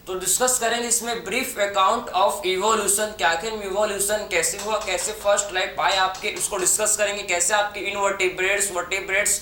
तो डिस्कस करेंगे इसमें ब्रीफ अकाउंट ऑफ इवोल्यूशन, क्या आखिर इवोल्यूशन कैसे हुआ, कैसे फर्स्ट लाइफ आए आपके, उसको डिस्कस करेंगे। कैसे आपके इनवर्टिब्रेट्स, वर्टिब्रेट्स,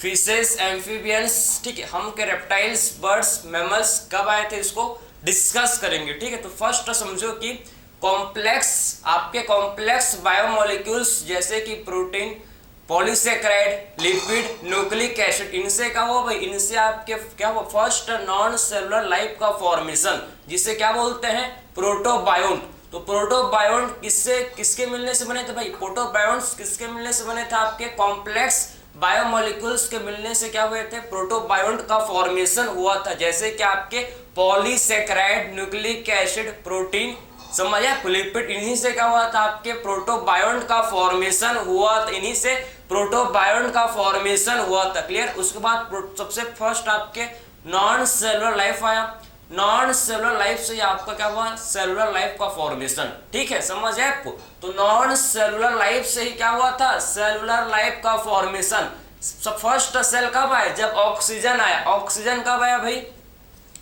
फिशेस, एम्फीबियंस, ठीक है, हम के रेप्टाइल्स, बर्ड्स, मैमल्स कब आए थे, इसको डिस्कस करेंगे। ठीक है, तो फर्स्ट समझो कि कॉम्प्लेक्स, आपके कॉम्प्लेक्स बायोमोलिक्यूल्स जैसे कि protein, polysaccharide, lipid, nucleic acid, इनसे क्या हुआ भाई, इनसे आपके क्या हुआ, फर्स्ट नॉन सेलुलर लाइफ का फॉर्मेशन, जिसे क्या बोलते हैं, प्रोटोबायोन्ट। तो प्रोटोबायोन्ट किससे, किसके मिलने से बने थे भाई, प्रोटोबायोन्ट्स किसके मिलने से बने थे, आपके कॉम्प्लेक्स बायोमोलिक्यूल्स के मिलने से क्या हुए थे, प्रोटोबायोन्ट का फॉर्मेशन हुआ था। जैसे कि आपके पॉलीसेकेराइड, न्यूक्लिक एसिड, प्रोटीन, समझा, लिपिड, इन्हीं से क्या हुआ था, आपके प्रोटोबायोन्ट का फॉर्मेशन हुआ था, इन्हीं से प्रोटोबायोन्ट का फॉर्मेशन हुआ था। क्लियर। उसके बाद सबसे फर्स्ट आपके नॉन सेलुलर लाइफ आया, नॉन सेलुलर लाइफ से आपका क्या हुआ, सेलुलर लाइफ का फॉर्मेशन। ठीक है, समझ है आपको। तो नॉन सेलुलर लाइफ से ही क्या हुआ था, सेलुलर लाइफ का फॉर्मेशन। फर्स्ट सेल कब आया, जब ऑक्सीजन आया। ऑक्सीजन कब आया भाई,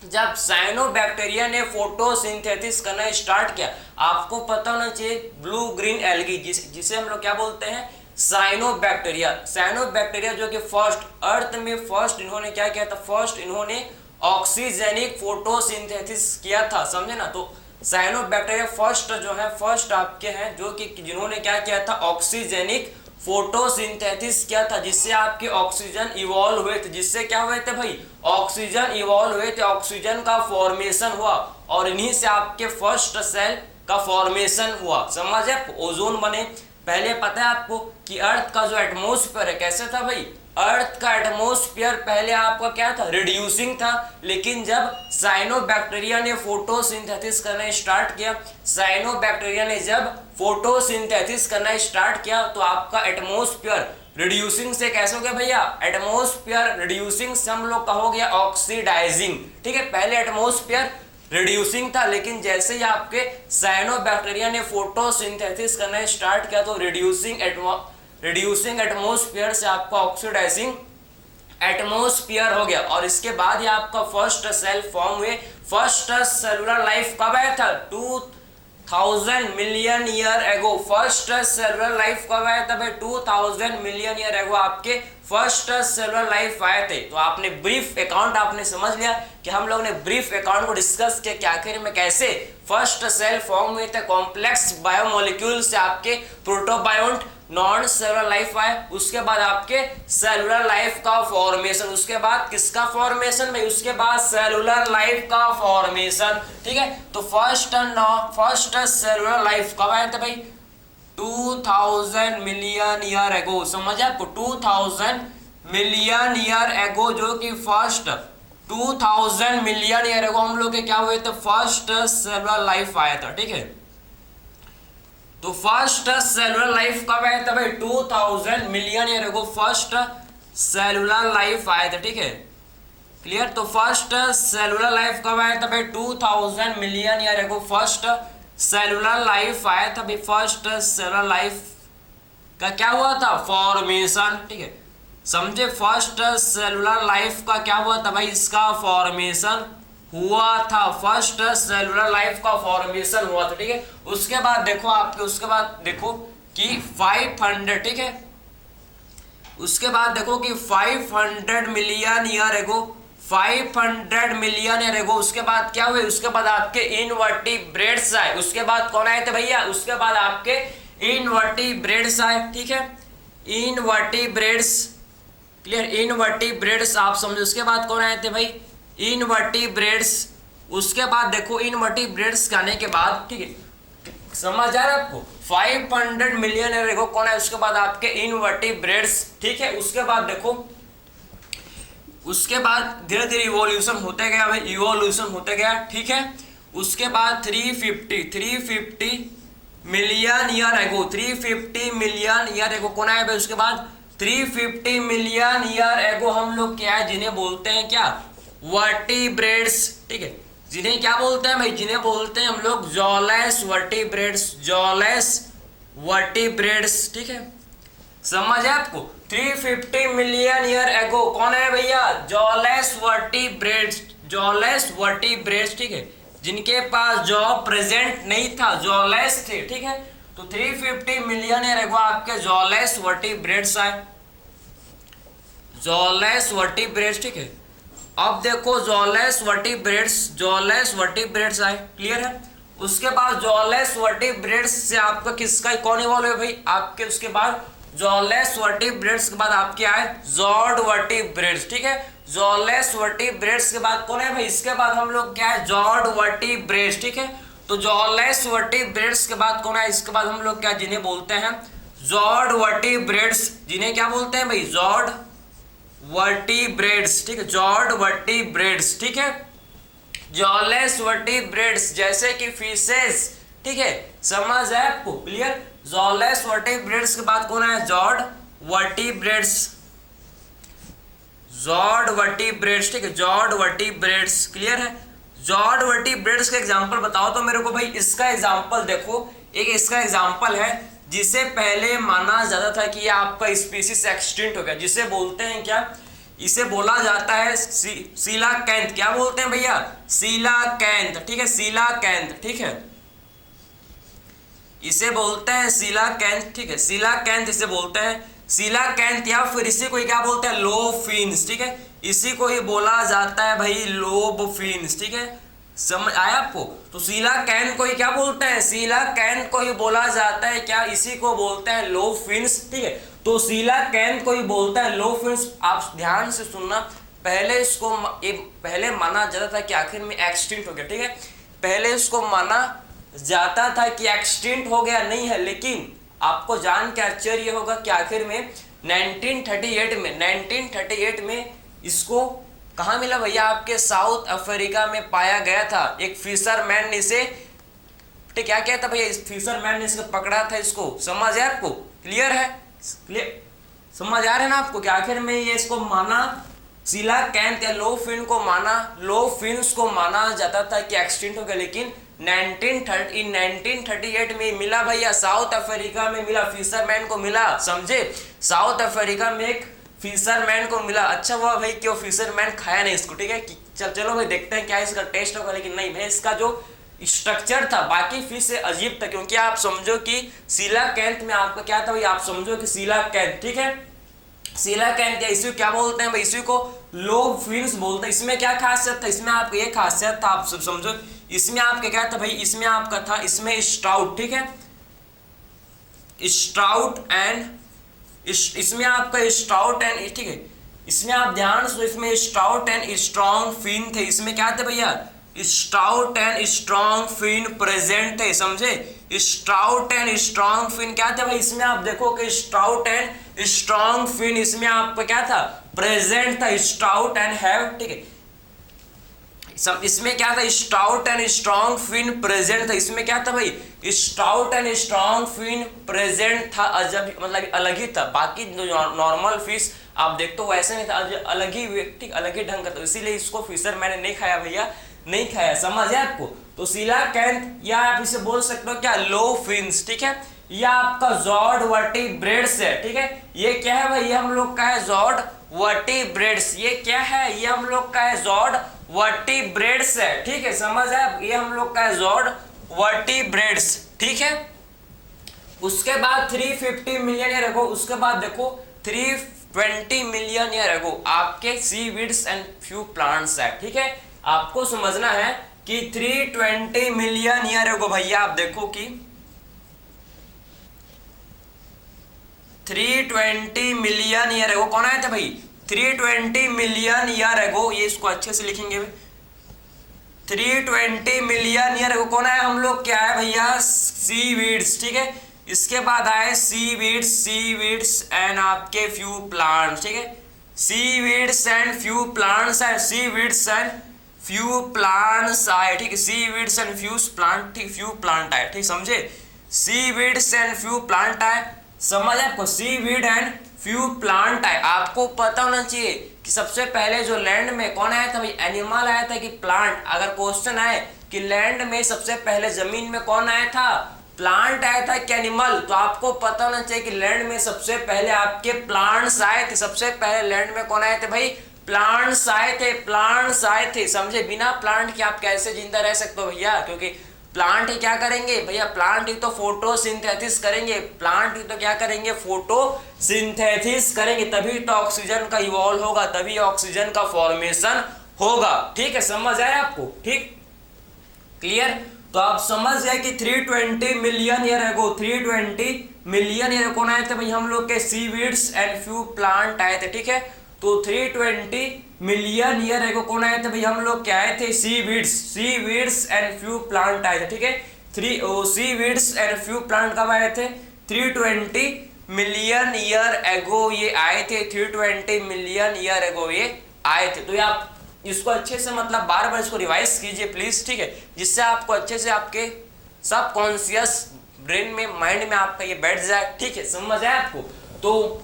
जब साइनोबैक्टीरिया ने फोटोसिंथेसिस करना स्टार्ट किया। आपको पता होना चाहिए ब्लू ग्रीन एल्गी, जिसे हम लोग क्या बोलते हैं, साइनोबैक्टीरिया। साइनोबैक्टीरिया जो कि फर्स्ट अर्थ में फर्स्ट इन्होंने क्या किया था, फर्स्ट इन्होंने ऑक्सीजेनिक फोटोसिंथेसिस किया था, समझे ना। तो साइनोबैक्टीरिया फर्स्ट जो है, फर्स्ट आपके हैं जो कि जिन्होंने क्या किया था, ऑक्सीजेनिक फोटोसिंथेसिस किया था, जिससे आपके ऑक्सीजन इवॉल्व हुए थे। जिससे क्या हुए थे भाई, ऑक्सीजन इवॉल्व हुए थे, ऑक्सीजन का फॉर्मेशन हुआ, और इन्हीं से आपके फर्स्ट सेल का फॉर्मेशन हुआ। समझ है, ओजोन बने। पहले पता है आपको कि अर्थ का जो एटमॉस्फेयर है कैसे था भाई, अर्थ का एटमॉस्फेयर पहले आपका क्या था, रिड्यूसिंग था। लेकिन जब साइनोबैक्टीरिया ने फोटोसिंथेसिस करना स्टार्ट किया, साइनोबैक्टीरिया ने जब फोटोसिंथेसिस करना स्टार्ट किया, तो आपका एटमॉस्फेयर रिड्यूसिंग से कैसे हो गया भैया, एटमॉस्फेयर रिड्यूसिंग से हम लोग का हो गया ऑक्सीडाइजिंग। ठीक है, पहले एटमॉस्फेयर रिड्यूसिंग था, लेकिन जैसे ही आपके साइनोबैक्टीरिया ने फोटोसिंथेसिस करना स्टार्ट किया, तो रिड्यूसिंग एटमॉस्फेयर से आपका ऑक्सीडाइजिंग एटमॉस्फेयर हो गया। और इसके बाद ही आपका फर्स्ट सेल फॉर्म हुए। फर्स्ट सेलुलर लाइफ कब आया था, 2000 million year ago. First cellular life कब आया था भाई, 2000 मिलियन ईयर एगो आपके फर्स्ट सेलुलर लाइफ आए थे। तो आपने ब्रीफ अकाउंट आपने समझ लिया कि हम लोग ने ब्रीफ अकाउंट को डिस्कस किया कि आखिर में कैसे फर्स्ट सेल फॉर्म हुए थे कॉम्प्लेक्स बायोमोलिक्यूल से, आपके प्रोटोबायोन्ट, नॉन सेलुलर लाइफ आए। उसके बाद आपके सेलुलर लाइफ का फॉर्मेशन, उसके बाद किसका फॉर्मेशन भाई, उसके बाद सेलुलर लाइफ का फॉर्मेशन। ठीक है, तो फर्स्ट सेलुलर लाइफ कब आया था भाई, 2000 मिलियन ईयर एगो। समझ आपको, 2000 मिलियन ईयर एगो, जो कि फर्स्ट 2000 मिलियन ईयर एगो हम लोग के क्या हुए थे, फर्स्ट सेलुलर लाइफ आया था। ठीक है, तो फर्स्ट सेलुलर लाइफ कब आया था भाई, 2000 million year ago first cellular life आया था। ठीक है, क्लियर। तो फर्स्ट सेलुलर लाइफ कब आया था भाई, 2000 million year ago first cellular life आया था भाई। फर्स्ट सेलुलर लाइफ का क्या हुआ था, फॉर्मेशन। ठीक है, समझे, फर्स्ट सेलुलर लाइफ का क्या हुआ था भाई, इसका फॉर्मेशन हुआ था। फर्स्ट सेलुलर लाइफ का फॉर्मेशन हुआ था। ठीक है, उसके बाद देखो आपके, उसके बाद देखो कि 500, ठीक है, उसके बाद देखो कि 500 million year ago, 500 million year ago उसके बाद क्या हुए, उसके बाद आपके इनवर्टिब्रेट्स आए। उसके बाद कौन आए थे भैया, उसके बाद आपके इनवर्टिब्रेट्स आए। ठीक है, इनवर्टिब्रेट्स, क्लियर, इनवर्टिब्रेट्स आप समझो। उसके बाद कौन आए थे भाई, इनवर्टिब्रेट्स। उसके बाद देखो इनवर्टिब्रेट्स आने के बाद, ठीक है, समझ आ रहा है आपको, 500 मिलियन ईयर एगो कौन है, उसके बाद आपके इनवर्टिब्रेट्स। ठीक है, उसके बाद देखो, उसके बाद धीरे धीरे इवोल्यूशन होते गया भाई, इवोल्यूशन होते गया। ठीक है, उसके बाद 350 million year ago, 350 million year ago कौन आया भाई, उसके बाद 350 मिलियन ईयर एगो हम लोग क्या है, जिन्हें बोलते हैं क्या, वर्टिब्रेट्स। ठीक है, जिन्हें क्या बोलते हैं भाई, जिन्हें बोलते हैं हम लोग जॉलेस वर्टिब्रेट्स, जॉलेस वर्टिब्रेट्स। ठीक है, समझ है आपको, 350 मिलियन ईयर एगो कौन है भैया, जॉलेस वर्टिब्रेट्स, जॉलेस वर्टिब्रेट्स, ठीक है, जिनके पास जॉ प्रेजेंट नहीं था, जॉलेस थे, ठीक है, तो 350 मिलियन ईयर एगो आपके जॉलेस वर्टिब्रेट्स आए, जॉलेस वर्टिब्रेट्स, ठीक है। अब देखो जॉलेस वर्टिब्रेट्स आए, क्लियर है। उसके बाद जॉलेस वर्टिब्रेट्स से आपका किसका कौन इवॉल्व है भाई, आपके उसके बाद जॉलेस वर्टिब्रेट्स के बाद आपके आए जॉर्ड वर्टिब्रेट्स, ठीक है। जॉलेस वर्टिब्रेट्स के बाद कौन है भाई, इसके बाद हम लोग क्या है, जॉर्ड वर्टिब्रेट्स, ठीक है। तो जॉलेस वर्टिब्रेट्स के बाद कौन है, इसके बाद हम लोग क्या जिन्हें बोलते हैं जॉर्ड वर्टिब्रेट्स, जिन्हें क्या बोलते हैं भाई, जॉर्ड वर्टिब्रेट्स, ठीक है, जॉर्ड वर्टिब्रेट्स, ठीक है। जॉलेस वर्टिब्रेट्स जैसे कि फिशेस, ठीक है, समझ है आपको, क्लियर। जॉलेस वर्टिब्रेट्स के बाद कौन है, जॉर्ड वर्टिब्रेट्स, जॉर्ड वर्टिब्रेट्स, ठीक है, जॉर्ड वर्टिब्रेट्स, क्लियर है। जॉर्ड वर्टिब्रेट्स का एग्जांपल बताओ तो मेरे को भाई, इसका एग्जांपल देखो, एक इसका एग्जांपल है जिसे पहले माना जाता था कि ये आपका स्पीसीज एक्सटिंक्ट हो गया, जिसे बोलते हैं क्या, इसे बोला जाता है सीलाकैंथ, क्या बोलते हैं भैया, सीलाकैंथ, ठीक है, सीलाकैंथ, ठीक है, इसे बोलते हैं सीलाकैंथ, ठीक है, सीलाकैंथ इसे बोलते हैं सीलाकैंथ, या फिर इसी को क्या बोलते हैं, लोफिन्स, ठीक है, इसी को ही बोला जाता है भाई लोबफिन्स, ठीक है, समझ आया आपको। तो सीलाकैंथ को ही क्या बोलते हैं, सीलाकैंथ को ही बोला जाता है क्या, इसी को बोलते हैं लोफिन्स, ठीक है। तो सीलाकैंथ को ही बोलता है लोफिन्स। आप ध्यान से सुनना, पहले इसको पहले माना जाता था कि आखिर में एक्सटिंक्ट हो गया, ठीक है, पहले इसको माना जाता था कि एक्सटिंक्ट हो गया नहीं है, लेकिन आपको जान के आश्चर्य होगा कि आखिर में 1938 में इसको कहाँ मिला भैया, आपके साउथ अफ्रीका में पाया गया था। एक फिशरमैन ने इसे, ठीक, क्या कहता भैया, इस फिशरमैन ने इसको पकड़ा था, इसको समझ है आपको, क्लियर है, क्लियर समझ आ रहा है ना आपको, कि आखिर में ये इसको माना सीलाकैंथ या लोफिन्स को माना जाता था कि एक्सटिंक्ट हो गया, लेकिन 1938 में मिला भैया, साउथ अफ्रीका में मिला, फिशरमैन को मिला, समझे, साउथ अफ्रीका में एक फिशरमैन को मिला। अच्छा हुआ भाई कि वो फिशरमैन खाया नहीं इसको, ठीक है, चलो भाई देखते हैं क्या इसका टेस्ट होगा, लेकिन नहीं भाई, इसका जो स्ट्रक्चर था बाकी फिश से अजीब था, क्योंकि आप समझो कि सीलाकैंथ में आपका क्या था भाई, आप समझो कि सीलाकैंथ, ठीक है, सीलाकैंथ या इसी क्या बोलते हैं भाई, इसी को लोबफिन्स बोलते हैं। इसमें क्या खासियत था, इसमें आपका ये खासियत था, आप सब समझो, इसमें आपका क्या था भाई, इसमें आपका था, इसमें स्ट्राउट, ठीक है, स्ट्राउट एंड इसमें आपका स्ट्राउट एंड, ठीक है, इसमें आप ध्यान से, इसमें स्ट्राउट एंड स्ट्रॉन्ग फिन थे, इसमें क्या थे भैया, स्ट्राउट एंड स्ट्रॉन्ग फिन प्रेजेंट थे, समझे, स्ट्राउट एंड स्ट्रॉन्ग फिन क्या थे भाई, इसमें आप देखो कि स्ट्राउट एंड स्ट्रॉन्ग फिन इसमें आपका क्या था, प्रेजेंट था, स्ट्राउट एंड हैव, ठीक है, इसमें क्या था, स्ट्राउट एंड स्ट्रॉन्ग फिन प्रेजेंट था, इसमें क्या था भाई, स्ट्राउट एंड स्ट्रॉन्ग फिन प्रेजेंट था, अजब मतलब अलग ही था, बाकी जो नॉर्मल फिश आप देखते हो वैसे नहीं था, अलग ही व्यक्ति अलग ही ढंग का था, इसीलिए इसको फिशर मैंने नहीं खाया भैया, नहीं खाया, समझ है आपको। तो सीलाकैंथ या आप इसे बोल सकते हो क्या, लोफिन्स, ठीक है, यह आपका जॉर्ड वर्टिब्रेट्स है, ठीक है, ये क्या है भाई, ये हम लोग का है जॉर्ड वर्टिब्रेट्स, ये क्या है, ये हम लोग का है जॉर्ड वर्टिब्रेट्स है, ठीक है, समझ है, ये हम लोग का है जॉर्ड वर्टिब्रेट्स, ठीक है। उसके बाद 350 मिलियन ईयर अगो, उसके बाद देखो 320 मिलियन ईयर अगो आपके सीवीड्स एंड फ्यू प्लांट्स है, ठीक है, आपको समझना है कि 320 मिलियन ईयर अगो भैया आप देखो कि 320 मिलियन ईयर अगो कौन आया था भाई, 320 मिलियन ईयर अगो, ये इसको अच्छे से लिखेंगे, 320 मिलियन ईयर अगो कौन आया, हम लोग क्या है भैया, सीवीड्स, ठीक है, इसके बाद आए सीवीड्स एंड आपके फ्यू प्लांट्स, ठीक है, सीवीड्स एंड फ्यू प्लांट्स है, सीवीड्स एंड फ्यू प्लांट्स आए, ठीक है, सीवीड्स एंड फ्यू प्लांट, ठीक, फ्यू प्लांट आए, ठीक, समझे, सीवीड्स एंड फ्यू प्लांट आए, समझ आपको, सीवीड एंड फ्यू प्लांट आए। आपको पता होना चाहिए कि सबसे पहले जो लैंड में कौन आया था भाई, एनिमल आया था कि प्लांट, अगर क्वेश्चन आए कि लैंड में सबसे पहले जमीन में कौन आया था, प्लांट आया था कि एनिमल, तो आपको पता होना चाहिए कि लैंड में सबसे पहले आपके प्लांट्स आए थे, सबसे पहले लैंड में कौन आए थे भाई, प्लांट्स आए थे, समझे। बिना प्लांट के आप कैसे जिंदा रह सकते हो भैया, क्योंकि प्लांट ही क्या करेंगे भैया, प्लांट ही तो फोटोसिंथेसिस करेंगे, प्लांट ही तो क्या करेंगे, फोटोसिंथेसिस करेंगे, तभी तो ऑक्सीजन का इवॉल्व होगा, तभी ऑक्सीजन का फॉर्मेशन होगा। ठीक है, समझ आया आपको, ठीक, क्लियर। तो आप समझ गए कि 320 million year ago, 320 million year कौन आए थे भाई, हम लोग के सीवीड्स एंड फ्यू प्लांट आए थे। ठीक है, तो 320 मिलियन ईयर एगो कौन आए थे भाई, हम लोग क्या आए थे, सीवीड्स एंड फ्यू प्लांट आए थे। ठीक है, सीवीड्स एंड फ्यू प्लांट कब आए थे, 320 मिलियन ईयर एगो ये आए थे, 320 मिलियन ईयर एगो ये आए थे। तो ये आप इसको अच्छे से मतलब बार बार इसको रिवाइज कीजिए प्लीज, ठीक है, जिससे आपको अच्छे से आपके सबकॉन्शियस ब्रेन में, माइंड में आपका ये बैठ जाए। ठीक है, समझ आया आपको। तो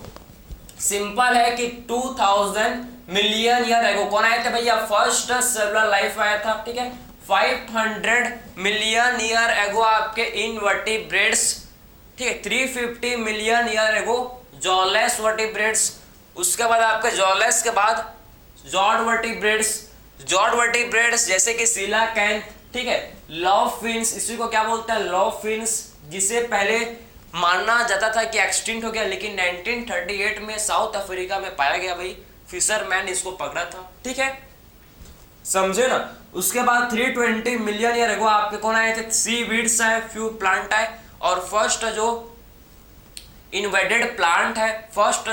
सिंपल है कि 2000 मिलियन ईयर एगो कौन आए थे भैया, फर्स्ट सेलुलर लाइफ आया था। ठीक है, 500 मिलियन ईयर एगो आपके इनवर्टिब्रेट्स, ठीक है, 350 million year ago jawless vertebrates, उसके बाद आपके जॉलेस के बाद जॉड वर्टिब्रेट्स जैसे कि सीलाकैंथ, ठीक है, लव फिन्स, इसी को क्या बोलते हैं, लव फिन्स, जिसे पहले मानना जाता था कि एक्सटिंक्ट हो गया, लेकिन 1938 में साउथ अफ्रीका में पाया गया भाई, फिशरमैन इसको पकड़ा था। ठीक है, समझे ना। उसके बाद 320 मिलियन ईयर एगो आपके कौन आए थे, सीवीड्स आए, फ्यू प्लांट आए, और फर्स्ट जो इन्वेडेड प्लांट है, फर्स्ट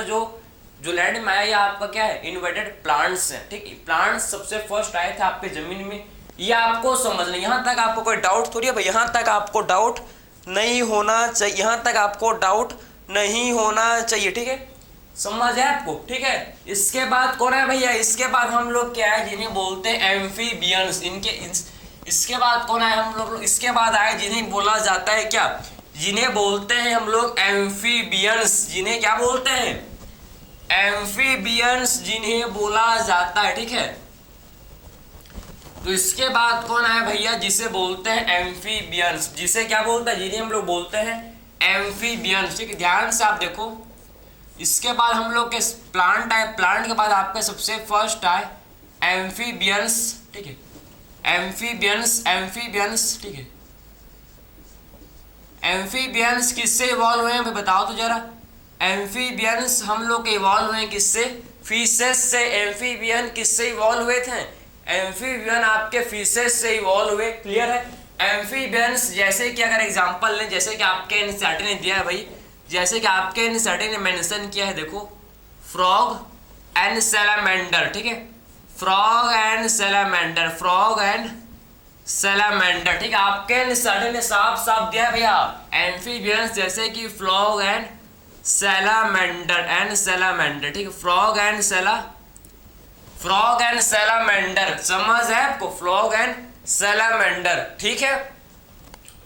जो लैंड में आया, आपका क्या है, इन्वेडेड प्लांट्स है। ठीक है, प्लांट्स सबसे फर्स्ट आए थे आपके जमीन में, ये आपको समझना। यहाँ तक आपको कोई डाउट थोड़ी है भाई, यहाँ तक आपको डाउट नहीं होना चाहिए, यहाँ तक आपको डाउट नहीं होना चाहिए। ठीक है, समझ है आपको। ठीक है, इसके बाद कौन है भैया, इसके बाद हम लोग क्या है, जिन्हें बोलते हैं एम्फीबियंस। इसके बाद कौन है, हम लोग इसके बाद आए जिन्हें बोला जाता है क्या, जिन्हें बोलते हैं हम लोग एम्फीबियंस, जिन्हें क्या बोलते हैं, एम्फीबियंस जिन्हें बोला जाता है। ठीक है, तो इसके बाद कौन है भैया, जिसे बोलते हैं एम्फीबियंस, जिसे क्या बोलते हैं, जिन्हें हम लोग बोलते हैं एम्फीबियंस। ठीक है, ध्यान से आप देखो, इसके बाद हम लोग के प्लांट आए, प्लांट के बाद आपके सबसे फर्स्ट आए एम्फीबियंस। ठीक है, एम्फीबियंस। ठीक है, एम्फीबियंस किससे इवॉल्व हुए हैं बताओ तो जरा। एम्फीबियंस हम लोग के इवॉल्व हुए किससे, फीसेस से। एम्फीबियन किससे इवॉल्व हुए थे, एम्फीबियन आपके फीसेस से इवॉल्व हुए। क्लियर है। एम्फीबियंस जैसे कि अगर एग्जांपल लें, जैसे कि आपके एनसीईआरटी ने दिया है भाई, जैसे कि आपके एनसीईआरटी ने मेंशन किया है, देखो, फ्रॉग एंड सैलामेंडर। ठीक है, फ्रॉग एंड सैलामेंडर, ठीक है, आपके एनसीईआरटी ने साफ साफ दिया है भैया, एम्फीबियंस जैसे कि फ्रॉग एंड सैलामेंडर। ठीक है, फ्रॉग एंड सैलामेंडर, समझ है आपको, फ्रॉग एंड सैलामेंडर। ठीक है,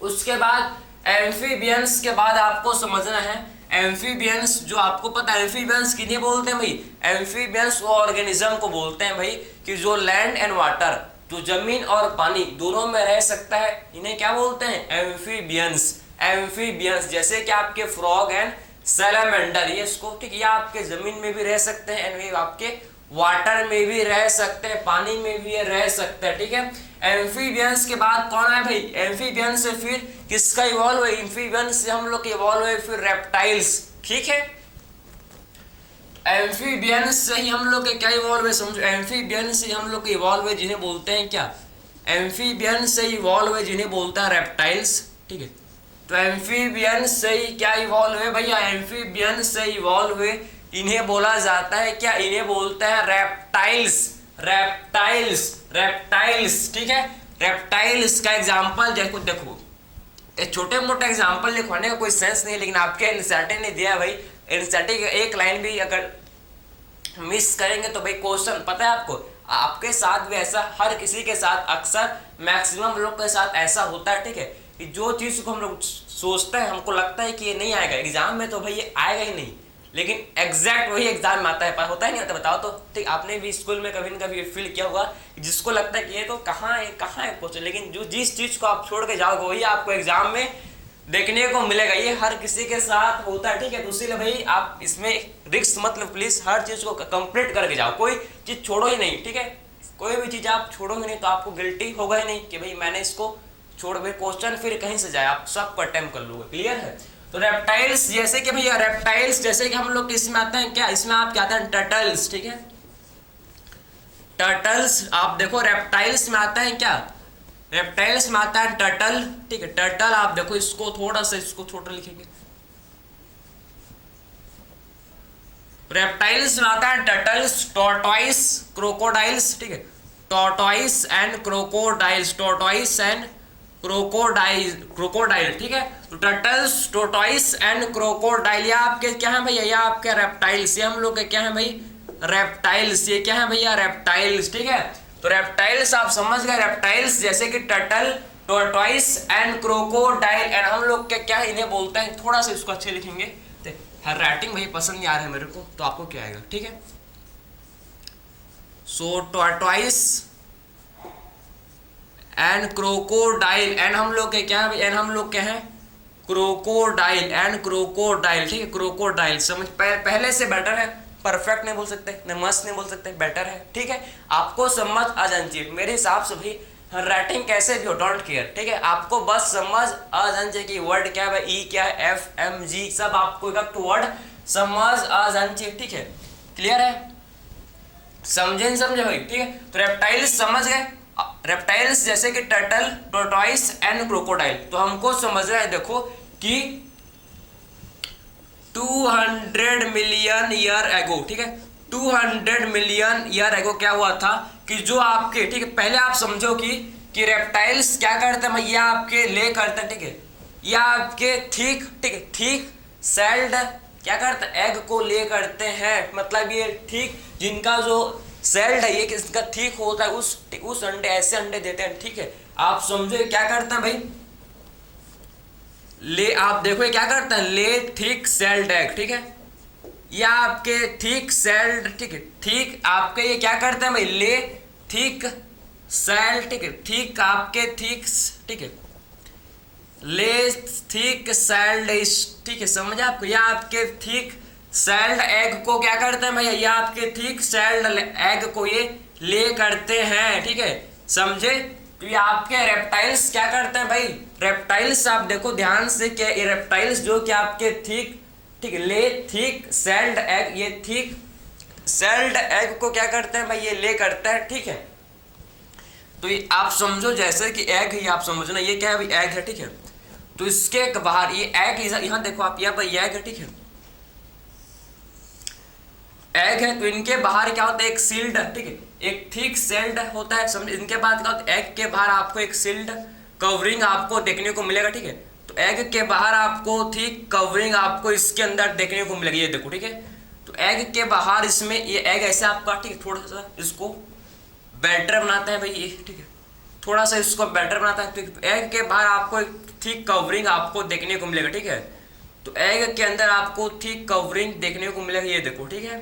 उसके बाद एम्फीबियंस के बाद आपको समझना है, एम्फीबियंस जो आपको पता है, एम्फीबियंस किन्हें बोलते हैं भाई, एम्फीबियंस वो ऑर्गेनिज्म को बोलते हैं भाई कि जो लैंड एंड वाटर, जो जमीन और पानी दोनों में रह सकता है, इन्हें क्या बोलते हैं, एम्फीबियंस जैसे कि आपके फ्रॉग एंड सैलामेंडर, ये इसको, ठीक है, ये आपके जमीन में भी रह सकते हैं एंड आपके वाटर में भी रह सकते हैं, पानी में भी रह सकते हैं। ठीक है, एम्फीबियंस के बाद कौन है भाई, एम्फीबियंस से फिर किसका इवॉल्व हुआ, एम्फीबियंस से हम लोग इवॉल्व हुए फिर रेप्टाइल्स। ठीक है, एम्फीबियंस से ही हम लोग के क्या इवॉल्व हुए, समझो, एम्फीबियंस से हम लोग इवॉल्व हुए जिन्हें बोलते हैं क्या, एम्फीबियंस से इवॉल्व हुए जिन्हें बोलते हैं रेप्टाइल्स। ठीक है, तो एम्फीबियंस से ही क्या इवॉल्व हुए भैया, एम्फीबियंस से इवॉल्व हुए, इन्हें बोला जाता है क्या, इन्हें बोलते हैं रेप्टाइल्स। ठीक है, रेप्टाइल्स का एग्जांपल देखो, एक छोटे मोटे एग्जांपल लिखवाने का कोई सेंस नहीं, लेकिन आपके एनसीईआरटी ने दिया भाई, एनसीईआरटी का एक लाइन भी अगर मिस करेंगे तो भाई क्वेश्चन, पता है आपको, आपके साथ भी ऐसा, हर किसी के साथ, अक्सर मैक्सिमम लोग के साथ ऐसा होता है। ठीक है, कि जो चीज़ को हम लोग सोचते हैं, हमको लगता है कि ये नहीं आएगा एग्जाम में, तो भाई ये आएगा ही नहीं, लेकिन एग्जैक्ट वही एग्जाम में आता है, पर होता ही नहीं आता, बताओ तो। ठीक, आपने भी स्कूल में कभी न कभी फील किया होगा, जिसको लगता है कि ये तो कहाँ है क्वेश्चन, लेकिन जो जिस चीज़ को आप छोड़ के जाओगे वही आपको एग्जाम में देखने को मिलेगा, ये हर किसी के साथ होता है, ठीक है। तो इसीलिए भाई आप इसमें रिस्क मतलब प्लीज हर चीज को कंप्लीट करके जाओ, कोई चीज छोड़ो ही नहीं, ठीक है। कोई भी चीज आप छोड़ोगे नहीं तो आपको गिल्टी होगा ही नहीं कि भाई मैंने इसको छोड़, भाई क्वेश्चन फिर कहीं से जाए, आप सबको अटेम्प्ट कर लोगे, क्लियर है। तो रेप्टाइल्स जैसे कि भैया रेप्टाइल्स जैसे कि हम लोग इसमें आते हैं क्या, इसमें आप क्या आते हैं टर्टल्स, ठीक है। टर्टल्स आप देखो रेप्टाइल्स में आता है क्या, रेप्टाइल्स में आता है टर्टल, ठीक है। टर्टल आप देखो इसको थोड़ा सा इसको छोटा लिखेंगे, रेप्टाइल्स में आता है टर्टल्स, टॉर्टोइस, क्रोकोडाइल्स, ठीक है। Tortoise and crocodiles, tortoise and crocodile, ठीक है। तो टर्टल्स, टॉर्टोइस एंड क्रोकोडाइल, ये आपके क्या है भैया, ये आपके रेप्टाइल्स, ये हम लोग के क्या है भाई रेप्टाइल्स, ये क्या है भैया रेप्टाइल्स, ठीक है। तो रेप्टाइल्स आप समझ गए, रेप्टाइल्स जैसे कि turtle, tortoise and crocodile, and हम लोग के क्या इन्हें बोलते हैं, थोड़ा सा इसको अच्छे लिखेंगे, हर राइटिंग भाई पसंद नहीं आ रहा है मेरे को, तो आपको क्या आएगा, ठीक है। सो टॉर्टोइस एंड क्रोकोडाइल, एंड हम लोग के क्या है, एंड हम लोग के हैं क्रोकोडाइल एंड क्रोकोडाइल, ठीक है। क्रोकोडाइल समझ पहले से बेटर है, परफेक्ट नहीं बोल सकते, नहीं मस्त नहीं बोल सकते, बेटर है, ठीक है। आपको समझ आ जानी चाहिए मेरे हिसाब से भाई, राइटिंग कैसे भी हो डोंट केयर, ठीक है। आपको बस समझ आ जाना चाहिए कि वर्ड क्या है, ई क्या है, एफ एम जी सब आपको एक वर्ड समझ आ जाना चाहिए, ठीक है। क्लियर है, समझे नहीं समझे भाई, ठीक है। तो रेप्टाइल्स समझ गए, रेप्टाइल्स जैसे कि टर्टल, टॉर्टोइस एंड क्रोकोडाइल। तो हमको समझना है देखो कि 200 मिलियन ईयर एगो, ठीक है, 200 मिलियन ईयर एगो क्या हुआ था कि जो आपके, ठीक है, पहले आप समझो कि रेप्टाइल्स क्या करते हैं, ये आपके ले करते हैं, ठीक है, या आपके ठीक, ठीक है, ठीक सेल्ड क्या करते हैं, एग को ले करते हैं, मतलब ये ठीक जिनका जो सेल्ड है ये किसका ठीक होता है, उस अंडे ऐसे अंडे देते हैं, ठीक है। आप समझो क्या करते हैं भाई, ले आप देखो ये क्या करता है, ले ठीक सेल्ड एग, ठीक है, या आपके ठीक सेल्ड, ठीक है, ठीक आपके ये क्या करते हैं भाई, ले ठीक सेल्ड, ठीक है, ठीक आपके ठीक, ठीक है, ले ठीक सेल्ड, ठीक है, समझ आपको, या आपके ठीक सेल्ड एग को क्या करते हैं भैया, ये आपके ठीक सेल्ड एग को ये ले करते हैं, ठीक है, समझे। तो ये आपके रेप्टाइल्स क्या करते हैं भाई, रेप्टाइल्स आप देखो ध्यान से, क्या ये रेप्टाइल्स जो कि आपके ठीक, ठीक ले ठीक सेल्ड एग, ये ठीक सेल्ड एग को क्या करते हैं भाई, ये ले करता है, ठीक है। तो ये आप समझो जैसे कि एग ही आप समझना, ये क्या है भाई एग है, ठीक है। तो इसके बाहर ये एग, यहाँ देखो आप यहाँ पर एग है, ठीक है, एग है। तो इनके बाहर क्या होता है, एक सील्ड, ठीक है, एक ठीक सेल्ड होता है, समझ। इनके बाद क्या होता है, एग के बाहर आपको एक सील्ड कवरिंग आपको देखने को मिलेगा, ठीक है। तो एग के बाहर आपको ठीक कवरिंग आपको इसके अंदर देखने को मिलेगी, ये देखो, ठीक है। तो एग के बाहर इसमें ये एग ऐसे आपका, ठीक है, थोड़ा सा इसको बेटर बनाता है भाई ये, ठीक है, थोड़ा सा इसको बेटर बनाता है। तो एग के बाहर आपको एक ठीक कवरिंग आपको देखने को मिलेगा, ठीक है। तो एग के अंदर आपको ठीक कवरिंग देखने को मिलेगा, ये देखो, ठीक है।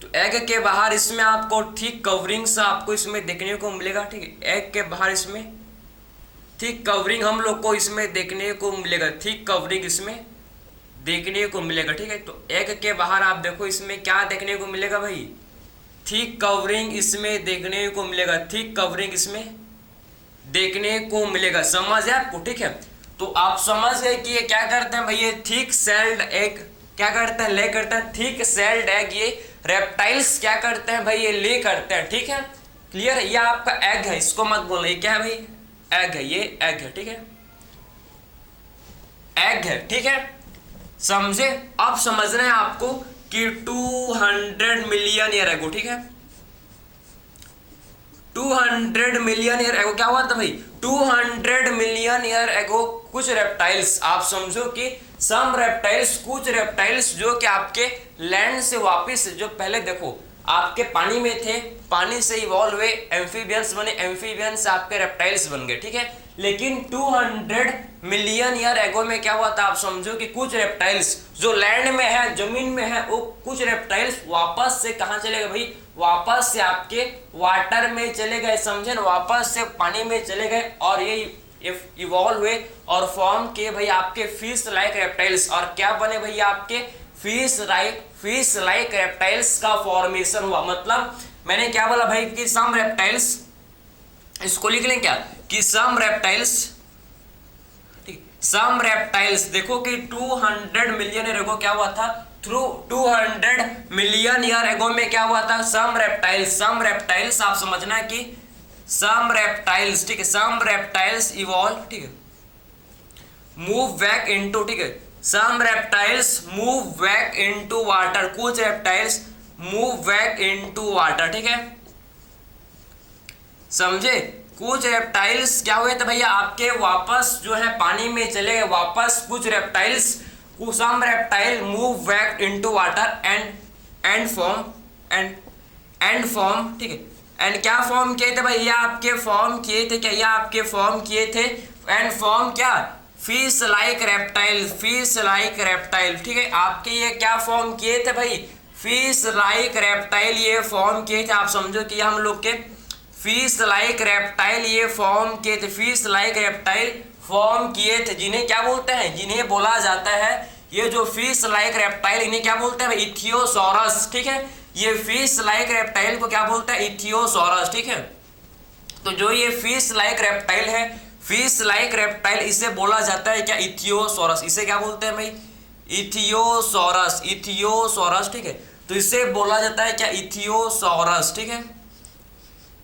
तो एग के बाहर इसमें आपको ठीक कवरिंग सा आपको इसमें देखने को मिलेगा, ठीक है। एग के बाहर इसमें ठीक कवरिंग हम लोग को इसमें देखने को मिलेगा, ठीक कवरिंग इसमें देखने को मिलेगा, ठीक है। तो एग के बाहर आप देखो इसमें क्या देखने को मिलेगा भाई, ठीक कवरिंग इसमें देखने को मिलेगा, ठीक कवरिंग इसमें देखने को मिलेगा, समझ है आपको, ठीक है। तो आप समझ गए कि ये क्या करते हैं भाई, ये ठीक सेल्ड एग क्या करते हैं, ले करते हैं, ठीक सेल्ड एग ये रेप्टाइल्स क्या करते हैं भाई, ये ले करते हैं, ठीक है। क्लियर है, ये आपका एग है, इसको मत बोलो, ये क्या है भाई एग है, ये एग है, ठीक है, एग है, ठीक है, समझे। अब समझना है आपको कि 200 मिलियन ईयर एगो, ठीक है, 200 मिलियन ईयर एगो क्या हुआ था भाई, 200 मिलियन ईयर एगो कुछ रेप्टाइल्स आप समझो कि सम रेप्टाइल्स, कुछ रेप्टाइल्स जो कि आपके लैंड से वापस, जो पहले देखो आपके पानी में थे, पानी से इवॉल्व हुए, एम्फीबियंस बने, एम्फीबियंस से आपके रेप्टाइल्स बन गए, ठीक है। लेकिन 200 मिलियन ईयर एगो में क्या हुआ था, आप समझो कि कुछ रेप्टाइल्स जो लैंड में है, जमीन में है, वो कुछ रेप्टाइल्स वापस से कहाँ चले गए भाई, वापस से आपके वाटर में चले गए, समझे ना, वापस से पानी में चले गए, और ये इवॉल्व हुए और फॉर्म किए भाई आपके फिश लाइक रेप्टाइल्स, और क्या बने भैया आपके फिश लाइक रेप्टाइल्स का फॉर्मेशन हुआ। मतलब मैंने क्या बोला भाई कि सम रेप्टाइल्स, इसको लिख लें क्या कि सम रेप्टाइल्स, ठीक, सम रेप्टाइल्स देखो कि 200 मिलियन ईयर एगो क्या हुआ था, थ्रू 200 मिलियन ईयर एगो में क्या हुआ था, सम रेप्टाइल्स आप समझना कि सम रेप्टाइल्स, ठीक है, सम रेप्टाइल्स इवॉल्व, ठीक है, मूव बैक इनटू, ठीक है, some reptiles move back into water, कुछ reptiles move back into water, ठीक है, समझे। कुछ रेप्टाइल्स क्या हुए थे भैया आपके वापस जो है पानी में चले गए वापस, कुछ reptiles, some reptile move back into water and form, ठीक है, एंड क्या फॉर्म किए थे भैया आपके, फॉर्म किए थे क्या, ये आपके फॉर्म किए थे एंड फॉर्म क्या, फिश लाइक रेप्टाइल, ठीक है, आपके ये क्या फॉर्म किए थे भाई, फिश लाइक रेप्टाइल ये फॉर्म किए थे। आप समझो कि हम लोग के फिश लाइक रेप्टाइल ये फॉर्म किए थे, फिश लाइक रेप्टाइल फॉर्म किए थे, जिन्हें क्या बोलते हैं, जिन्हें बोला जाता है, ये जो फिश लाइक रेप्टाइल इन्हें क्या बोलते हैं, इथियोसॉरस, ठीक है, ये फिश लाइक रेप्टाइल को क्या बोलते हैं, इथियोसॉरस, ठीक है। तो जो ये फिश लाइक रेप्टाइल है, फिश लाइक रेप्टाइल इसे बोला जाता है क्या, इथियोसॉरस, इसे क्या बोलते हैं भाई, इथियोसॉरस, ठीक है, तो इसे बोला जाता है क्या, इथियोसॉरस, ठीक है,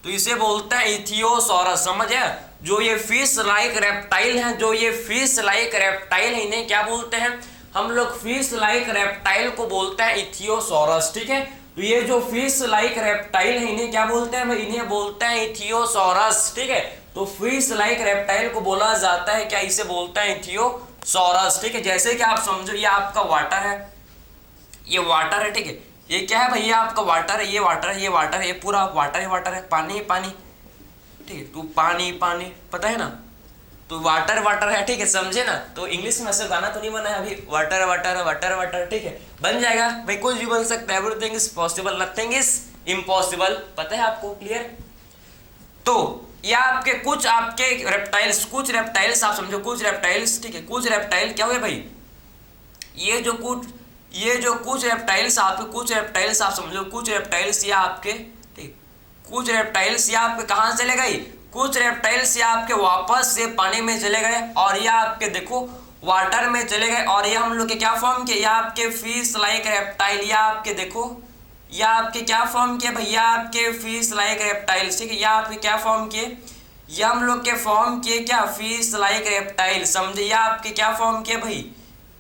तो इसे बोलते हैं इथियोसॉरस, समझ है। जो ये फिश लाइक रेप्टाइल है, जो ये फिश लाइक रेप्टाइल है, इन्हें क्या बोलते हैं हम लोग, फिश लाइक रेप्टाइल को बोलते हैं इथियोसॉरस, ठीक है। तो ये जो फिश लाइक रेप्टाइल है इन्हें क्या बोलते हैं भाई, इन्हें बोलते हैं इथियोसॉरस, ठीक है। तो फिश लाइक रेप्टाइल को बोला जाता है क्या, इसे बोलते हैं इथियोसॉरस, ठीक है। जैसे कि आप समझो ये आपका वाटर है, ये वाटर है, ठीक है, ये क्या है भैया आपका वाटर है, ये वाटर है, ये वाटर है, ये पूरा वाटर है, पानी है पानी, ठीक है, तो पानी पता है ना, तो वाटर है, ठीक है, समझे ना। तो इंग्लिश में ऐसे गाना तो नहीं बना है अभी, वाटर, ठीक है, बन जाएगा भाई, कुछ भी बन सकता है, everything is possible, nothing is impossible, पता है आपको, क्लियर। तो ये आपके कुछ आपके रेप्टाइल्स, कुछ रेप्टाइल्स आप समझो, कुछ रेप्टाइल्स, ठीक है, कुछ रेप्टाइल क्या हुए भाई, ये जो कुछ रेप्टाइल्स आप समझो, कुछ रेप्टाइल्स ये आपके, ठीक, कुछ रेप्टाइल्स ये आपके कहाँ चले गए, कुछ रेप्टाइल्स ये आपके वापस से पानी में चले गए और ये आपके देखो वाटर में चले गए, और ये हम लोग के क्या फॉर्म किए, ये आपके फिश लाइक रेप्टाइल, ये आपके देखो, ये आपके क्या फॉर्म किए भैया, आपके फिश लाइक रेप्टाइल्स, ठीक है, ये आपके क्या फॉर्म किए, ये हम लोग के फॉर्म किए क्या, फिश लाइक रेप्टाइल, समझे, ये आपके क्या फॉर्म किए भाई,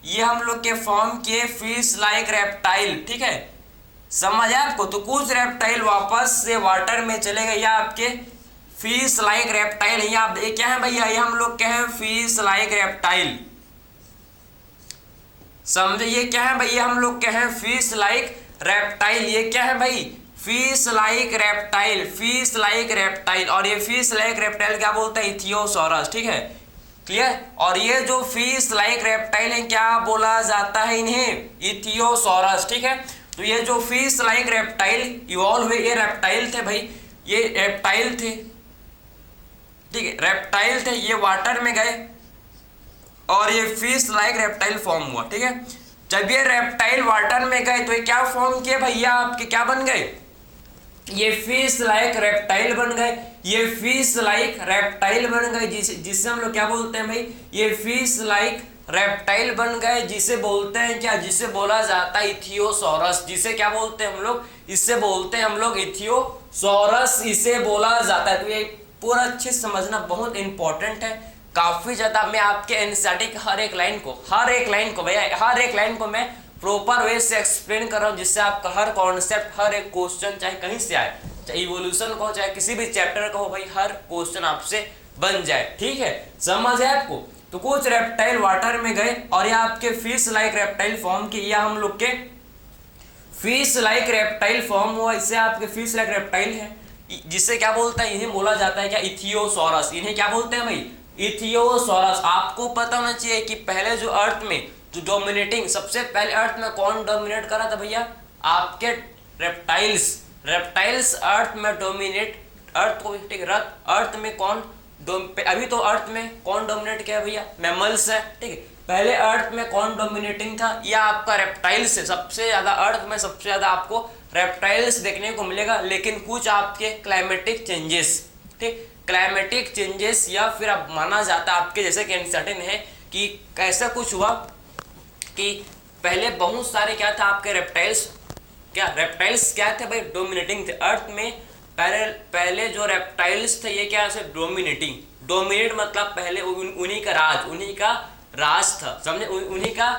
ये हम लोग के फॉर्म किए फिश लाइक रेप्टाइल, ठीक है, समझ आया आपको। तो कुछ रेप्टाइल वापस से वाटर में चले गए, ये आपके फिश लाइक रेप्टाइल, ये आप क्या है भैया, ये हम लोग क्या है, फिश लाइक रेप्टाइल, समझे, ये क्या है भैया, हम लोग क्या है, फिश लाइक रेप्टाइल, ये क्या है भाई, फिश लाइक रेप्टाइल, और ये फिश लाइक रेप्टाइल क्या बोलते हैं, इथियोसॉरस, ठीक है, क्लियर। और ये जो फिश लाइक रेप्टाइल है क्या बोला जाता है इन्हें, इथियोसॉरस, ठीक है। तो ये जो फिश लाइक रेप्टाइल इवॉल्व हुए, ये रेप्टाइल थे भाई, ये रेप्टाइल थे, ठीक है, रेप्टाइल थे, ये वाटर में गए और ये फिश लाइक रेप्टाइल फॉर्म हुआ, ठीक है। जब ये रेप्टाइल वाटर में गए तो ये क्या फॉर्म किए भैया, आपके क्या बन गए, ये फिश लाइक रेप्टाइल बन गए, ये फिश लाइक रेप्टाइल बन गए, जिसे हम लोग क्या बोलते हैं भाई, ये फिश लाइक रेप्टाइल बन गए, जिसे बोलते हैं क्या, जिसे बोला जाता है इथियोसॉरस, जिसे क्या बोलते हैं हम लोग, इससे बोलते हैं हम लोग इथियोसॉरस, इसे बोला जाता है। तो ये पूरा अच्छे से समझना बहुत इंपॉर्टेंट है, काफी ज्यादा। मैं आपके एनसीईआरटी के हर एक लाइन को भैया, हर एक लाइन को मैं प्रॉपर वे से एक्सप्लेन कर रहा हूँ, जिससे आपका हर कॉन्सेप्ट, हर एक क्वेश्चन चाहे कहीं से आए, चाहे इवोल्यूशन को, चाहे किसी भी चैप्टर का हो भाई, हर क्वेश्चन आपसे बन जाए, ठीक है, समझ है आपको। तो कुछ रेप्टाइल वाटर में गए और ये आपके फिश लाइक रेप्टाइल फॉर्म किए, या हम लोग के फिश लाइक रेप्टाइल फॉर्म हुआ, इससे आपके फिश लाइक रेप्टाइल है, जिसे क्या बोलता है, इन्हें बोला जाता है क्या, इथियोसॉरस, इन्हें क्या बोलते हैं भाई, इथियोसॉरस। आपको पता होना चाहिए कि पहले जो अर्थ में जो डोमिनेटिंग, सबसे पहले अर्थ में कौन डोमिनेट करा था भैया, आपके रेप्टाइल्स अर्थ में डोमिनेट, अर्थ को, ठीक है, अर्थ में कौन अभी तो अर्थ में कौन डोमिनेट किया है भैया, मैमल्स है, ठीक है। पहले अर्थ में कौन डोमिनेटिंग था, या आपका रेप्टाइल्स है, सबसे ज्यादा अर्थ में सबसे ज्यादा आपको रेप्टाइल्स देखने को मिलेगा। लेकिन कुछ आपके क्लाइमेटिक चेंजेस, ठीक, क्लाइमेटिक चेंजेस या फिर अब माना जाता है आपके जैसे कि अनसर्टेन है कि कैसा कुछ हुआ कि पहले बहुत सारे क्या था आपके रेप्टाइल्स, रेप्टाइल्स क्या थे भाई, डोमिनेटिंग थे अर्थ में। पहले जो रेप्टाइल्स थे ये क्या से डोमिनेटिंग, डोमिनेट मतलब पहले उन्हीं का राज था, समझे, उन्हीं का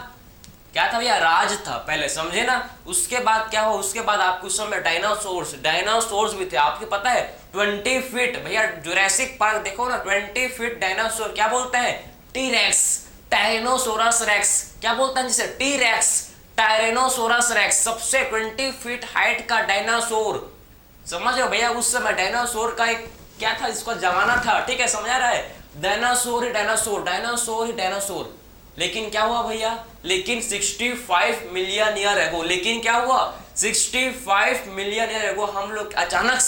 क्या था भैया, राज था पहले, समझे ना। उसके बाद क्या हुआ, उसके बाद आपको उस समय डायनासोर्स भी थे, आपको पता है 20 फीट भैया, जुरासिक पार्क देखो ना, 20 फीट डायनासोर क्या बोलते हैं, टी-रेक्स, टायरेनोसोरस रेक्स, क्या बोलते हैं जिसे, टी-रेक्स, टायरेनोसोरस रेक्स, सबसे 20 फीट हाइट का डायनासोर, समझ रहे हो भैया। उस समय डायनासोर का एक क्या था, इसका जमाना था, ठीक है, समझ आ रहा है, डायनासोर ही डायनासोर। लेकिन क्या हुआ भैया, लेकिन 65 मिलियन ईयर एगो, लेकिन क्या हुआ 65 मिलियन ईयर एगो हम लोग अचानक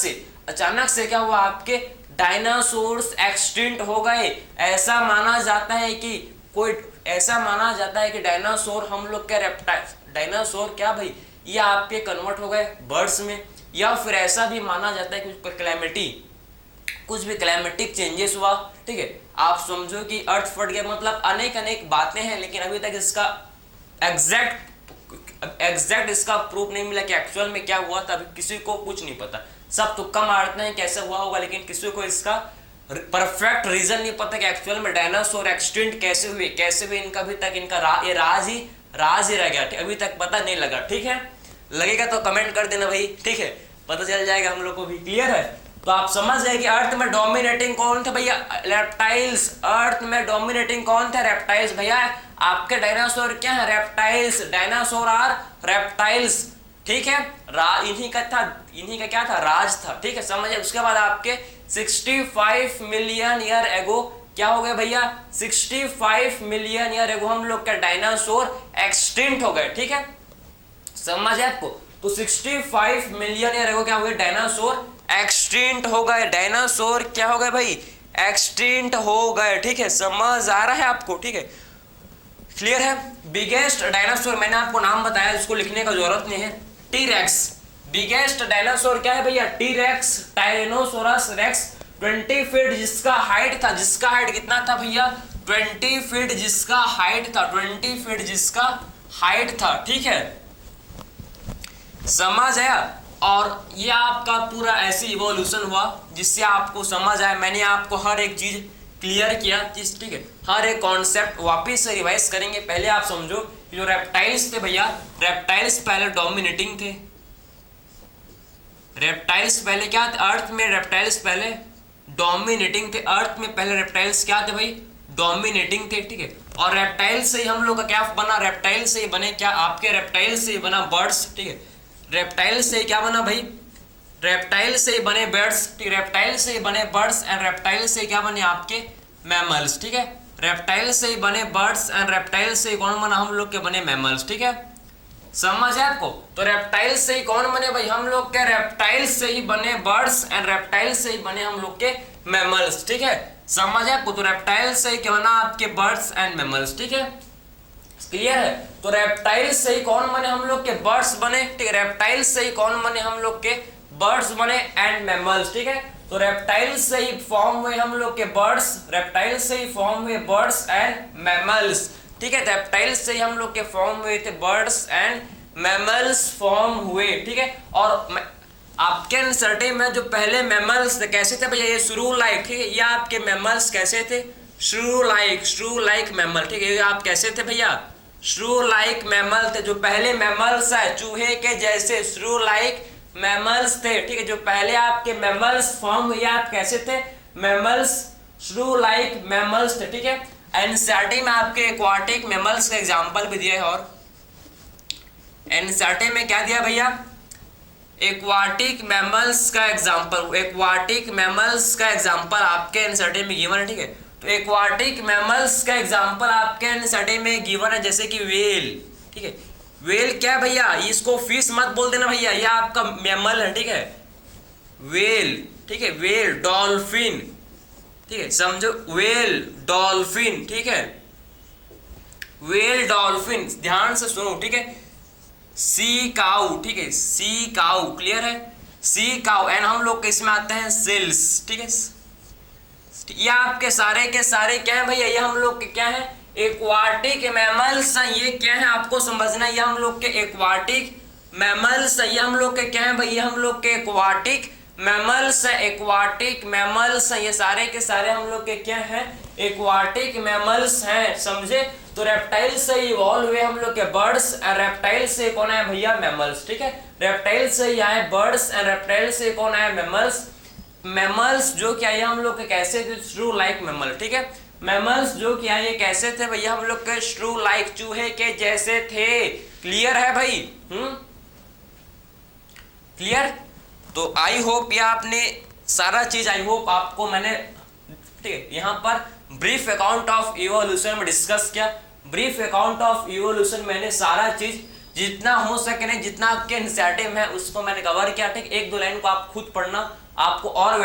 से क्या हुआ, आपके डायनासोर्स एक्सटिंक्ट हो गए। ऐसा माना जाता है कि डायनासोर हम लोग के डायनासोर क्या भाई, ये आपके कन्वर्ट हो गए बर्ड्स में, या फिर ऐसा भी माना जाता है कि कुछ भी क्लाइमेटिक चेंजेस हुआ, ठीक है। आप समझो कि अर्थ फट गया, मतलब अनेक बातें हैं, लेकिन अभी तक इसका एग्जैक्ट इसका प्रूफ नहीं मिला कि एक्चुअल में क्या हुआ था, अभी किसी को कुछ नहीं पता, सब तुक्का मारते हैं कैसे हुआ होगा, लेकिन किसी को इसका परफेक्ट रीजन नहीं पता कि एक्चुअल में डायनासोर एक्सटिंक्ट कैसे हुए, इनका अभी तक ये राज ही रह गया, अभी तक पता नहीं लगा, ठीक है। लगेगा तो कमेंट कर देना भाई, ठीक है, पता चल जाएगा हम लोग को भी, क्लियर है। तो आप समझ गए कि अर्थ में डोमिनेटिंग कौन थे भैया, रेप्टाइल्स। अर्थ में डोमिनेटिंग कौन थे, रेप्टाइल्स भैया। आपके डायनासोर क्या है, रेप्टाइल्स, डायनासोर आर रेप्टाइल्स, ठीक है। इन्हीं का क्या था, राज था, ठीक है, समझे। उसके बाद आपके 65 मिलियन ईयर एगो क्या हो गए भैया, 65 मिलियन ईयर एगो हम लोग का डायनासोर एक्सटिंक्ट हो गए, ठीक है, समझ है आपको। तो 65 मिलियन ईयर एगो क्या हो गए, डायनासोर एक्सटिंक्ट हो गए, डायनासोर क्या हो गए भाई, एक्सटिंक्ट हो गए, ठीक है, समझ आ रहा है आपको, ठीक है, क्लियर है। बिगेस्ट डायनासोर मैंने आपको नाम बताया, इसको लिखने का जरूरत नहीं है, टी-रेक्स। बिगेस्ट डायनासोर क्या है भैया, टी-रेक्स, टायरेनोसोरस रेक्स, 20 फीट जिसका हाइट कितना था भैया, 20 फीट जिसका हाइट था, ठीक है, समझ आया। और ये आपका पूरा ऐसे इवोल्यूशन हुआ जिससे आपको समझ आया, मैंने आपको हर एक चीज क्लियर किया, ठीक है, हर एक कॉन्सेप्ट वापस से रिवाइज करेंगे। पहले आप समझो कि जो रेप्टाइल्स थे भैया, रेप्टाइल्स पहले डोमिनेटिंग थे, रेप्टाइल्स पहले क्या थे, अर्थ में रेप्टाइल्स पहले डोमिनेटिंग थे, अर्थ में पहले रेप्टाइल्स क्या थे भाई, डोमिनेटिंग थे, ठीक है। और रेप्टाइल से ही हम लोग का क्या बना, रेप्टाइल से ही बने क्या, आपके रेप्टाइल से ही बना बर्ड्स, ठीक है, रेप्टाइल से क्या बना भाई, रेप्टाइल से बने बर्ड्स, रेप्टाइल से बने बर्ड्स एंड रेप्टाइल से क्या बने आपके मैमल्स, ठीक है, रेप्टाइल से बने बर्ड्स एंड रेप्टाइल से कौन बना, हम लोग के बने मैमल्स, ठीक है, समझ है आपको। तो रेप्टाइल से कौन बने भाई, हम लोग के रेप्टाइल से ही बने बर्ड्स एंड रेप्टाइल से ही बने हम लोग के मैमल्स, ठीक है, समझ है आपको। तो रेप्टाइल से क्या बना आपके बर्ड्स एंड मैमल्स, ठीक है, क्लियर है। तो रेप्टाइल से ही कौन बने, हम लोग के बर्ड्स बने, ठीक है, रेप्टाइल से ही कौन बने, हम लोग के बर्ड्स बने एंड मैमल्स, ठीक है। तो रेप्टाइल से ही फॉर्म हुए हम लोग के बर्ड्स, रेप्टाइल से ही फॉर्म हुए बर्ड्स एंड मैमल्स, ठीक है, रेप्टाइल से ही हम लोग के फॉर्म हुए थे बर्ड्स एंड मैमल्स फॉर्म हुए, ठीक है। और आपके एनसीईआरटी में जो पहले मैमल्स कैसे थे भैया, ये श्रू लाइक, ठीक है, ये आपके मैमल्स कैसे थे, श्रू लाइक मैमल, ठीक है, ये आप कैसे थे भैया, श्रू लाइक मैमल थे। जो पहले मैमल्स है चूहे के जैसे श्रू लाइक मैमल्स थे, ठीक है, जो पहले आपके मैमल्स फॉर्म हुए आप कैसे थे, मैमल्स, श्रू लाइक मैमल्स थे, ठीक है। एनसीईआरटी में आपके एक्वाटिक मैमल्स का एग्जांपल भी दिया है, और एनसीईआरटी में क्या दिया भैया, एक्वाटिक मैमल्स का एग्जांपल आपके एनसीईआरटी में गिवन है, ठीक है। तो एक्वाटिक मैमल्स का एग्जांपल आपके एनसीईआरटी में गिवन है, जैसे कि वेल, ठीक है, वेल क्या भैया, इसको फिश मत बोल देना भैया, ये आपका मैमल है, ठीक है, वेल, ठीक है, वेल, डॉल्फिन, ठीक है, समझो। व्हेल, डॉल्फिन, ठीक है, व्हेल, डॉल्फिन, ध्यान से सुनो, ठीक है। सी काऊ, ठीक है, सी काऊ, क्लियर है, सी काऊ। एंड हम लोग इसमें आते हैं सेल्स, ठीक है। ये आपके सारे के सारे क्या है भैया, ये हम लोग के क्या है, एक्वाटिक मैमल्स हैं। ये क्या है आपको समझना है, ये हम लोग के एक्वाटिक मैमल्स है। ये हम लोग के क्या है भैया, हम लोग के एक्वाटिक मैमल्स है, एक्वाटिक मैमल्स हैं। ये सारे के सारे हम लोग के क्या है, एक्वाटिक मैमल्स हैं, समझे। तो रेप्टाइल से इवॉल्व हुए हम लोग के बर्ड्स, रेप्टाइल से कौन है भैया, मैमल्स, ठीक है। रेप्टाइल से ही आए बर्ड्स एंड रेप्टाइल से कौन आया, मैमल्स। मैमल्स जो क्या है हम लोग के कैसे थे, श्रू लाइक मैमल, ठीक है। मैमल्स जो क्या है ये कैसे थे भैया, हम लोग के श्रू लाइक, चूहे के जैसे थे। क्लियर है भाई, क्लियर। तो आई होप ये आपने सारा चीज, आई होप आपको मैंने, ठीक है, यहाँ पर ब्रीफ अकाउंट ऑफ इवोल्यूशन में डिस्कस किया। ब्रीफ अकाउंट ऑफ इवोल्यूशन मैंने सारा चीज जितना हो सके नहीं, जितना आपके इनिशिएटिव है उसको मैंने कवर किया, ठीक। एक दो लाइन को आप खुद पढ़ना, आपको और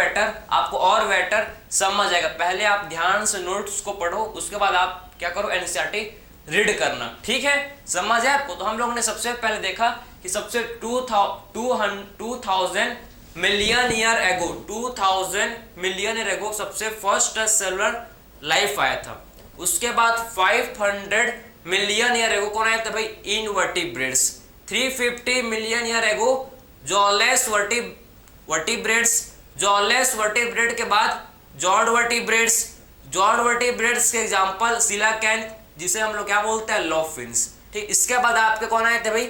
बेटर समझ आएगा। पहले आप ध्यान से नोट्स को पढ़ो, उसके बाद आप क्या करो, एनसीईआरटी रीड करना, ठीक है, समझ है आपको। तो हम लोग ने सबसे पहले देखा कि सबसे 2000 million year ago, 2000 million year ago सबसे फर्स्ट सेलुलर लाइफ आया था। उसके बाद 500 मिलियन ईयर एगो कौन आया था भाई, invertebrates. 350 million year ago jawless vertebrates. Jawless vertebrate के बाद जॉर्ड वर्टिब्रेट्स। जॉर्ड वर्टिब्रेट्स के एग्जांपल सिलाकैंथ, जिसे हम लोग क्या बोलते हैं, लॉफिन्स, ठीक। इसके बाद आपके कौन आए थे भाई,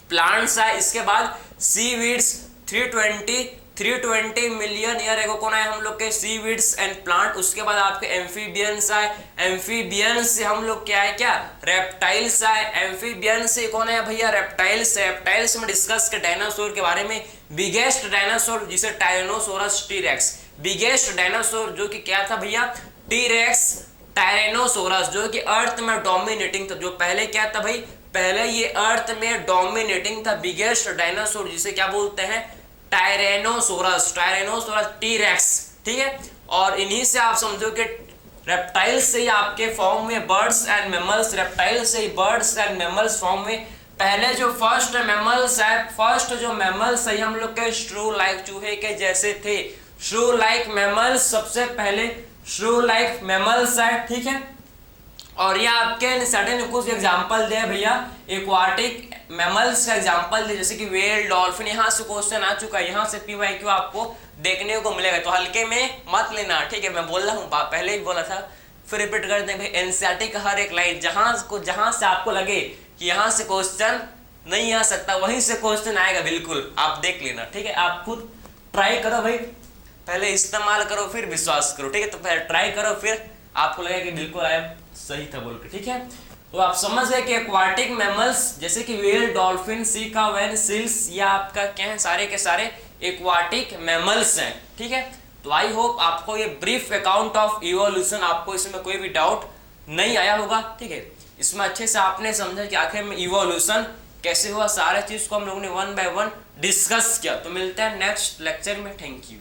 प्लांट्स आए। इसके बाद सीवीड्स, 320 मिलियन ईयर एगो कौन आए हम लोग के, सीवीड्स एंड प्लांट। उसके बाद आपके एम्फीबियंस आए। एम्फीबियंस से हम लोग क्या है, क्या रेप्टाइल्स आए। एम्फीबियंस से कौन है भैया, रेप्टाइल्स। रेप्टाइल्स में डिस्कस के डायनासोर के बारे में। बिगेस्ट डायनासोर जिसे टायरेनोसोरस टीरेक्स, बिगेस्ट डायनासोर जो कि क्या था भैया, टीरेक्स टायरेनोसोरस, जो कि अर्थ में डोमिनेटिंग था। जो पहले क्या था भाई, पहले ये अर्थ में डोमिनेटिंग था। बिगेस्ट डायनासोर जिसे क्या बोलते हैं, टायरेनोसोरस, टीरेक्स, ठीक है। और इन्हीं से आप समझो कि रेप्टाइल से ही आपके फॉर्म में बर्ड्स एंड मैमल्स, रेप्टाइल से ही बर्ड्स एंड मैमल्स फॉर्म में। पहले जो फर्स्ट मैमल्स है, फर्स्ट जो मैमल्स है हम लोग के श्रू लाइक, चूहे के जैसे थे। श्रू लाइक मैमल्स, सबसे पहले श्रू लाइक मैमल्स है, ठीक है। और ये आपके सडन कुछ एग्जांपल दे भैया, एक्वाटिक मैमल्स का एग्जांपल दे, जैसे कि वेल, डॉल्फिन। यहाँ से क्वेश्चन आ चुका है, यहाँ से PYQ आपको देखने को मिलेगा, तो हल्के में मत लेना, ठीक है। मैं बोल रहा हूँ, पहले ही बोला था, फिर रिपीट कर दें भाई। एनसीईआरटी का हर एक लाइन जहां से आपको लगे कि यहाँ से क्वेश्चन नहीं आ सकता, वहीं से क्वेश्चन आएगा, बिल्कुल आप देख लेना, ठीक है। आप खुद ट्राई करो भाई, पहले इस्तेमाल करो फिर विश्वास करो, ठीक है। तो पहले ट्राई करो, फिर आपको लगेगा कि बिल्कुल आया सही था बोल के, ठीक है। तो आप समझ गए कि एक्वाटिक मैमल्स जैसे कि व्हेल, डॉल्फिन, सी काऊ, सील्स, ये आपका क्या है, सारे के सारे एक्वाटिक मैमल्स हैं, ठीक है। तो आई होप आपको ये ब्रीफ अकाउंट ऑफ इवोल्यूशन, आपको इसमें कोई भी डाउट नहीं आया होगा, ठीक है। इसमें अच्छे से आपने समझा कि आखिर में इवोल्यूशन कैसे हुआ, सारे चीज को हम लोगों ने 1 by 1 डिस्कस किया। तो मिलते हैं नेक्स्ट लेक्चर में, थैंक यू।